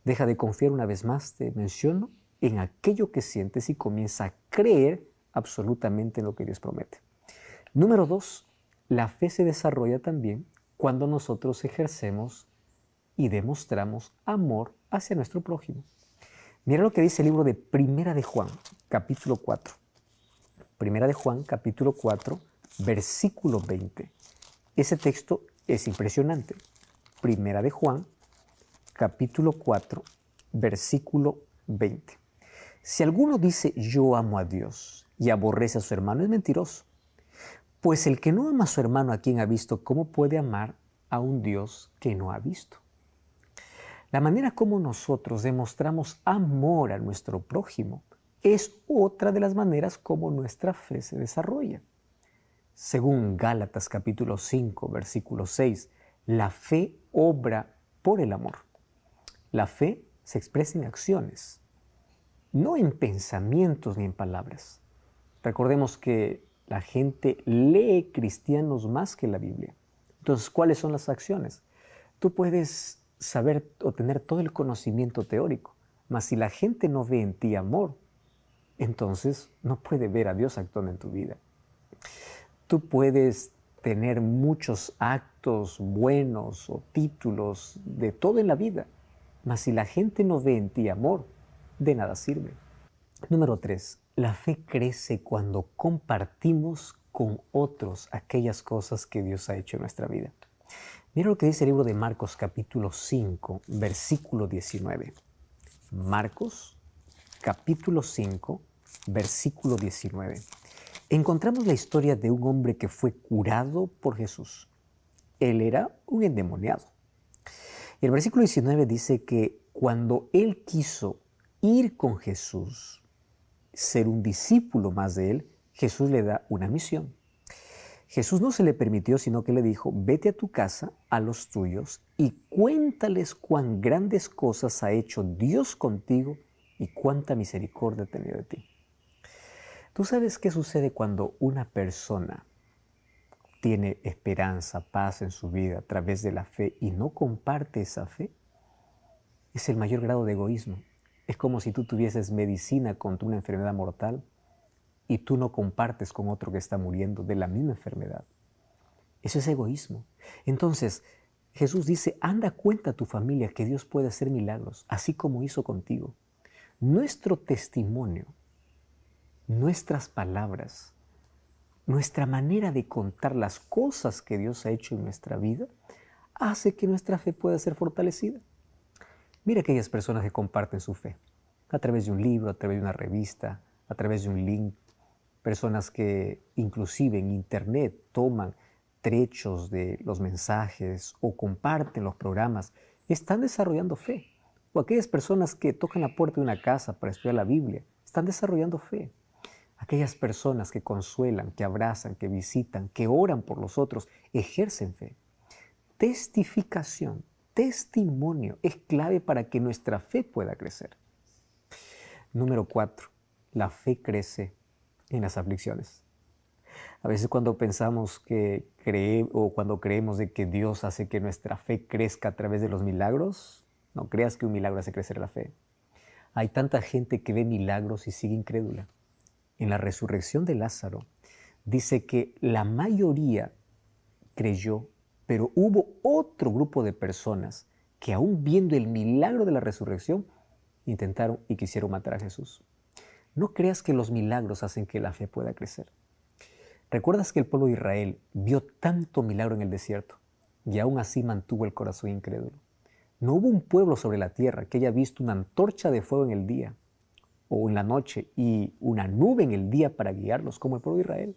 Deja de confiar, una vez más te menciono, en aquello que sientes y comienza a creer absolutamente en lo que Dios promete. Número 2, la fe se desarrolla también cuando nosotros ejercemos y demostramos amor hacia nuestro prójimo. Mira lo que dice el libro de Primera de Juan, capítulo 4. Primera de Juan, capítulo 4, versículo 20. Ese texto es impresionante. Primera de Juan, capítulo 4, versículo 20. Si alguno dice yo amo a Dios y aborrece a su hermano, es mentiroso. Pues el que no ama a su hermano a quien ha visto, ¿cómo puede amar a un Dios que no ha visto? La manera como nosotros demostramos amor a nuestro prójimo es otra de las maneras como nuestra fe se desarrolla. Según Gálatas capítulo 5, versículo 6, la fe obra por el amor. La fe se expresa en acciones, no en pensamientos ni en palabras. Recordemos que la gente lee cristianos más que la Biblia. Entonces, ¿cuáles son las acciones? Tú puedes saber o tener todo el conocimiento teórico, mas si la gente no ve en ti amor, entonces no puede ver a Dios actuando en tu vida. Tú puedes tener muchos actos buenos o títulos de todo en la vida, mas si la gente no ve en ti amor, de nada sirve. Número 3. La fe crece cuando compartimos con otros aquellas cosas que Dios ha hecho en nuestra vida. Mira lo que dice el libro de Marcos capítulo 5, versículo 19. Marcos capítulo 5, versículo 19. Encontramos la historia de un hombre que fue curado por Jesús. Él era un endemoniado. El versículo 19 dice que cuando él quiso ir con Jesús, ser un discípulo más de él, Jesús le da una misión. Jesús no se le permitió, sino que le dijo, vete a tu casa, a los tuyos, y cuéntales cuán grandes cosas ha hecho Dios contigo y cuánta misericordia ha tenido de ti. ¿Tú sabes qué sucede cuando una persona tiene esperanza, paz en su vida a través de la fe y no comparte esa fe? Es el mayor grado de egoísmo. Es como si tú tuvieses medicina contra una enfermedad mortal y tú no compartes con otro que está muriendo de la misma enfermedad. Eso es egoísmo. Entonces, Jesús dice, anda, cuenta a tu familia que Dios puede hacer milagros, así como hizo contigo. Nuestro testimonio, nuestras palabras, nuestra manera de contar las cosas que Dios ha hecho en nuestra vida, hace que nuestra fe pueda ser fortalecida. Mira aquellas personas que comparten su fe, a través de un libro, a través de una revista, a través de un link, personas que inclusive en internet toman trechos de los mensajes o comparten los programas, están desarrollando fe. O aquellas personas que tocan la puerta de una casa para estudiar la Biblia, están desarrollando fe. Aquellas personas que consuelan, que abrazan, que visitan, que oran por los otros, ejercen fe. Testificación, testimonio es clave para que nuestra fe pueda crecer. Número 4. La fe crece en las aflicciones. A veces cuando pensamos cuando creemos de que Dios hace que nuestra fe crezca a través de los milagros, no creas que un milagro hace crecer la fe. Hay tanta gente que ve milagros y sigue incrédula. En la resurrección de Lázaro dice que la mayoría creyó, pero hubo otro grupo de personas que aún viendo el milagro de la resurrección intentaron y quisieron matar a Jesús. No creas que los milagros hacen que la fe pueda crecer. ¿Recuerdas que el pueblo de Israel vio tanto milagro en el desierto y aún así mantuvo el corazón incrédulo? No hubo un pueblo sobre la tierra que haya visto una antorcha de fuego en el día o en la noche y una nube en el día para guiarlos como el pueblo de Israel.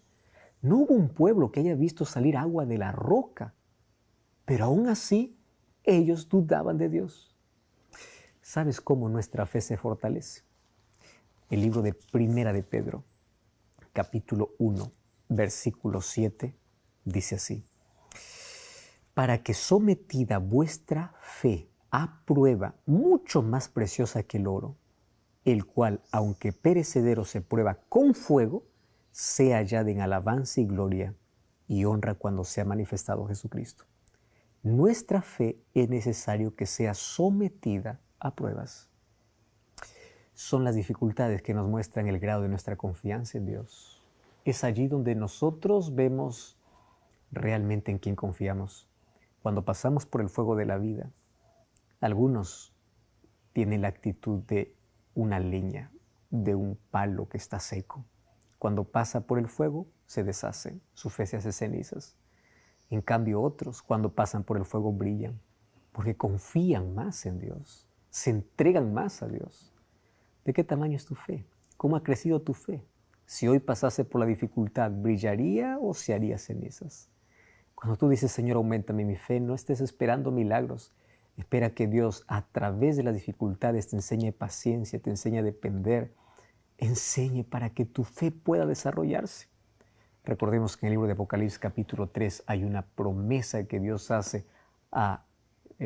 No hubo un pueblo que haya visto salir agua de la roca, pero aún así ellos dudaban de Dios. ¿Sabes cómo nuestra fe se fortalece? El libro de Primera de Pedro, capítulo 1, versículo 7, dice así: para que sometida vuestra fe a prueba, mucho más preciosa que el oro, el cual, aunque perecedero se prueba con fuego, sea hallada en alabanza y gloria y honra cuando sea manifestado Jesucristo. Nuestra fe es necesario que sea sometida a pruebas. Son las dificultades que nos muestran el grado de nuestra confianza en Dios. Es allí donde nosotros vemos realmente en quién confiamos. Cuando pasamos por el fuego de la vida, algunos tienen la actitud de una leña, de un palo que está seco. Cuando pasa por el fuego, se deshace, su fe se hace cenizas. En cambio, otros, cuando pasan por el fuego, brillan, porque confían más en Dios, se entregan más a Dios. ¿De qué tamaño es tu fe? ¿Cómo ha crecido tu fe? Si hoy pasase por la dificultad, ¿brillaría o se haría cenizas? Cuando tú dices, Señor, auméntame mi fe, no estés esperando milagros. Espera que Dios, a través de las dificultades, te enseñe paciencia, te enseñe a depender, enseñe para que tu fe pueda desarrollarse. Recordemos que en el libro de Apocalipsis capítulo 3 hay una promesa que Dios hace a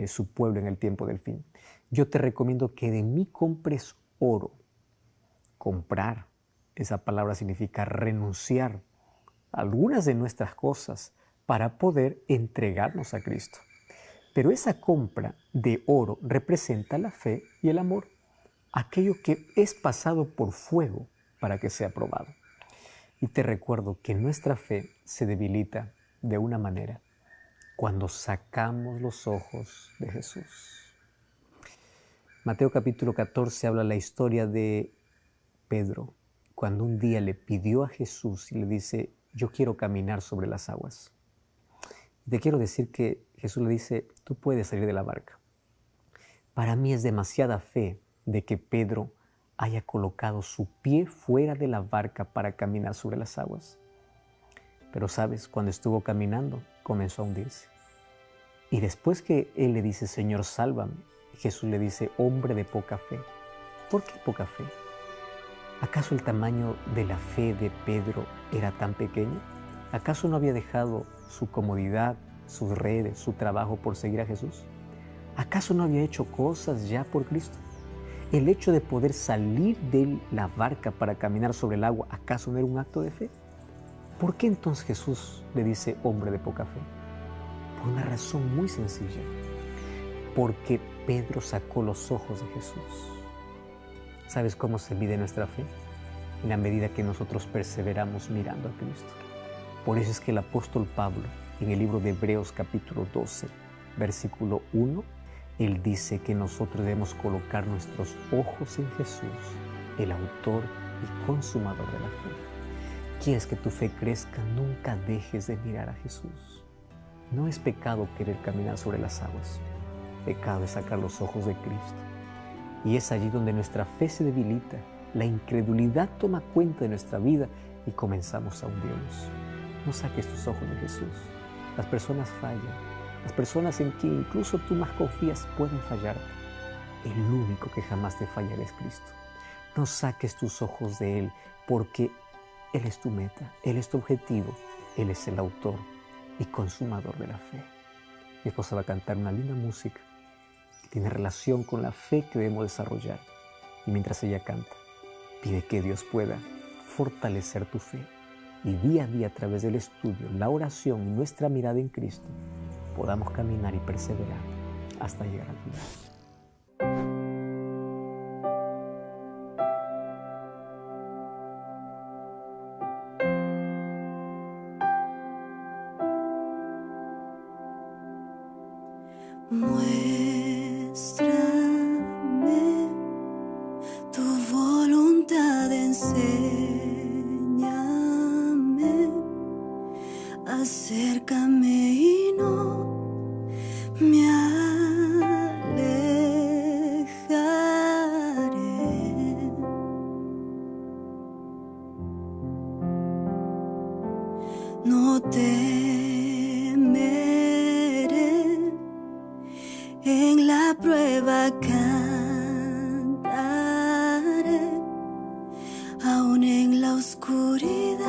su pueblo en el tiempo del fin. Yo te recomiendo que de mí compres oro. Comprar, esa palabra significa renunciar a algunas de nuestras cosas para poder entregarnos a Cristo. Pero esa compra de oro representa la fe y el amor, aquello que es pasado por fuego para que sea probado. Y te recuerdo que nuestra fe se debilita de una manera cuando sacamos los ojos de Jesús. Mateo capítulo 14 habla la historia de Pedro, cuando un día le pidió a Jesús y le dice, yo quiero caminar sobre las aguas. Te quiero decir que Jesús le dice, tú puedes salir de la barca. Para mí es demasiada fe de que Pedro haya colocado su pie fuera de la barca para caminar sobre las aguas. Pero sabes, cuando estuvo caminando, comenzó a hundirse. Y después que él le dice, Señor, sálvame, Jesús le dice, hombre de poca fe. ¿Por qué poca fe? ¿Acaso el tamaño de la fe de Pedro era tan pequeño? ¿Acaso no había dejado su comodidad, sus redes, su trabajo por seguir a Jesús? ¿Acaso no había hecho cosas ya por Cristo? ¿El hecho de poder salir de la barca para caminar sobre el agua, acaso no era un acto de fe? ¿Por qué entonces Jesús le dice hombre de poca fe? Por una razón muy sencilla. Porque Pedro sacó los ojos de Jesús. ¿Sabes cómo se mide nuestra fe? En la medida que nosotros perseveramos mirando a Cristo. Por eso es que el apóstol Pablo, en el libro de Hebreos capítulo 12, versículo 1, él dice que nosotros debemos colocar nuestros ojos en Jesús, el autor y consumador de la fe. ¿Quieres que tu fe crezca? Nunca dejes de mirar a Jesús. No es pecado querer caminar sobre las aguas. Pecado es sacar los ojos de Cristo. Y es allí donde nuestra fe se debilita, la incredulidad toma cuenta de nuestra vida y comenzamos a hundirnos. No saques tus ojos de Jesús. Las personas fallan. Las personas en quien incluso tú más confías pueden fallarte. El único que jamás te fallará es Cristo. No saques tus ojos de Él porque Él es tu meta, Él es tu objetivo, Él es el autor y consumador de la fe. Mi esposa va a cantar una linda música que tiene relación con la fe que debemos desarrollar. Y mientras ella canta, pide que Dios pueda fortalecer tu fe y día a día a través del estudio, la oración y nuestra mirada en Cristo podamos caminar y perseverar hasta llegar al final. Muéstrame tu voluntad, enséñame, acércame y no me alejaré. No temeré, en la prueba cantaré, aún en la oscuridad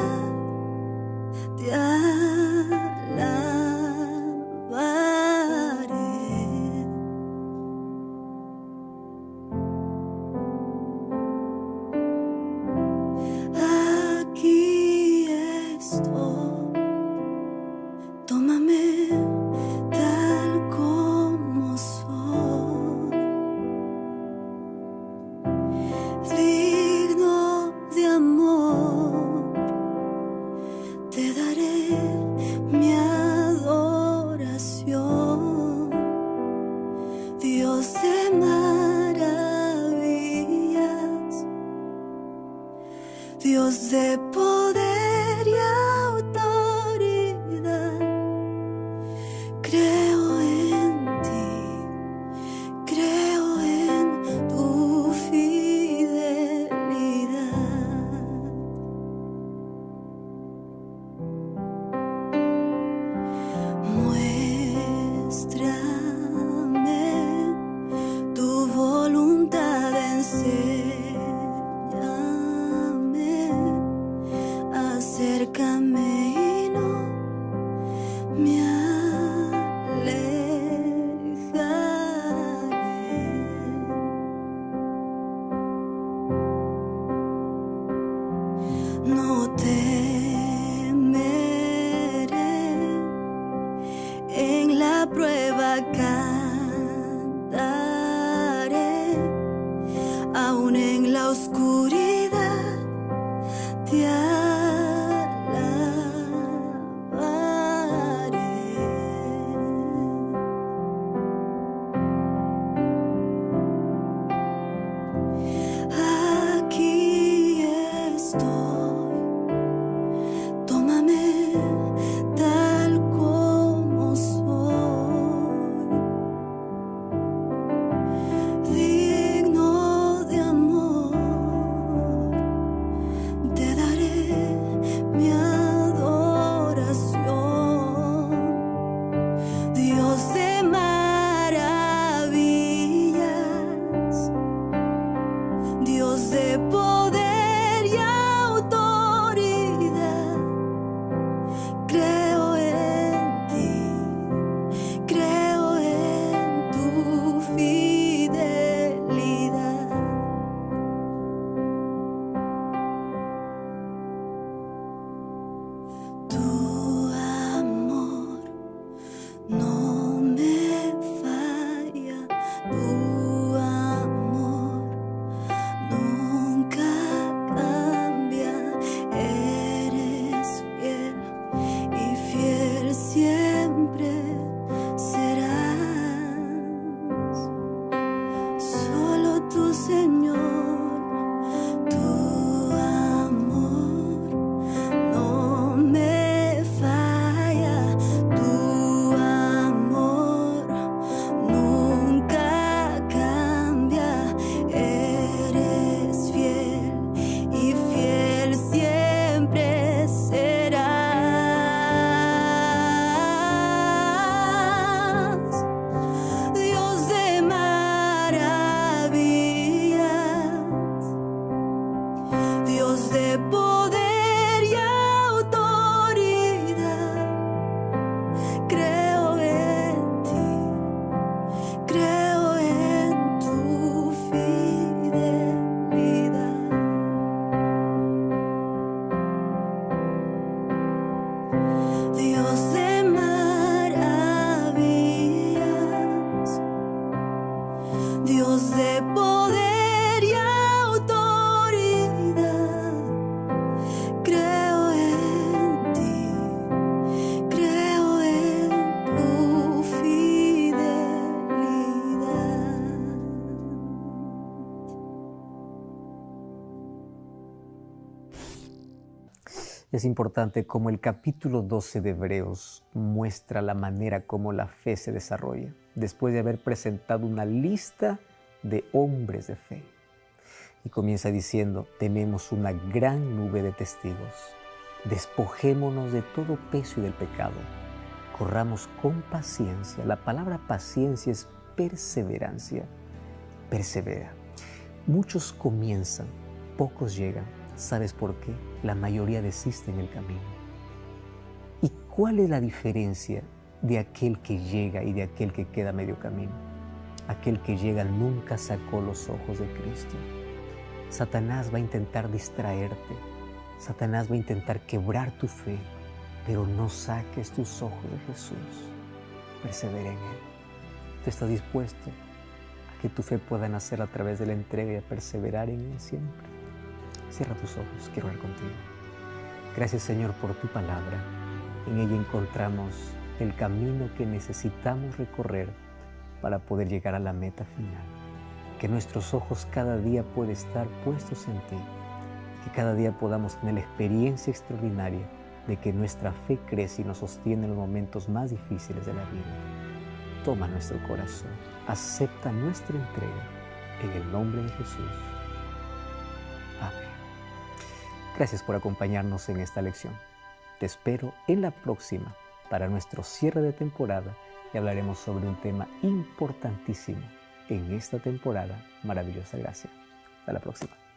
te alabaré. Aquí estoy, tómame tal como soy. cantaré, aún en la oscuridad te alabaré. Aquí estoy, tómame tal como soy, digno de amor, te daré mi adoración, Dios de maravillas, Dios de poder y autoridad. Creo en ti, creo en tu fidelidad. Tu amor no me falla, tu amor nunca cambia. Eres fiel y fiel siempre serás. Solo tú, Señor, tu amor no me falla, tu amor nunca cambia. Eres fiel y fiel siempre serás. Dios de maravillas, Dios de poder y autoridad. Creo en ti, creo en tu fidelidad. Dios de maravillas, Dios de poder y autoridad. Creo en ti, creo en tu fidelidad. Es importante como el capítulo 12 de Hebreos muestra la manera como la fe se desarrolla, después de haber presentado una lista de hombres de fe. Y comienza diciendo, tenemos una gran nube de testigos, despojémonos de todo peso y del pecado, corramos con paciencia. La palabra paciencia es perseverancia, persevera. Muchos comienzan, pocos llegan. ¿Sabes por qué? La mayoría desiste en el camino. ¿Y cuál es la diferencia de aquel que llega y de aquel que queda a medio camino? Aquel que llega nunca sacó los ojos de Cristo. Satanás va a intentar distraerte. Satanás va a intentar quebrar tu fe, pero no saques tus ojos de Jesús. Persevera en Él. ¿Tú estás dispuesto a que tu fe pueda nacer a través de la entrega y a perseverar en Él siempre? Cierra tus ojos, quiero orar contigo. Gracias, Señor, por tu palabra. En ella encontramos el camino que necesitamos recorrer para poder llegar a la meta final. Que nuestros ojos cada día puedan estar puestos en ti. Que cada día podamos tener la experiencia extraordinaria de que nuestra fe crece y nos sostiene en los momentos más difíciles de la vida. Toma nuestro corazón, acepta nuestra entrega en el nombre de Jesús. Amén. Gracias por acompañarnos en esta lección. Te espero en la próxima para nuestro cierre de temporada y hablaremos sobre un tema importantísimo en esta temporada. Maravillosa gracia. Hasta la próxima.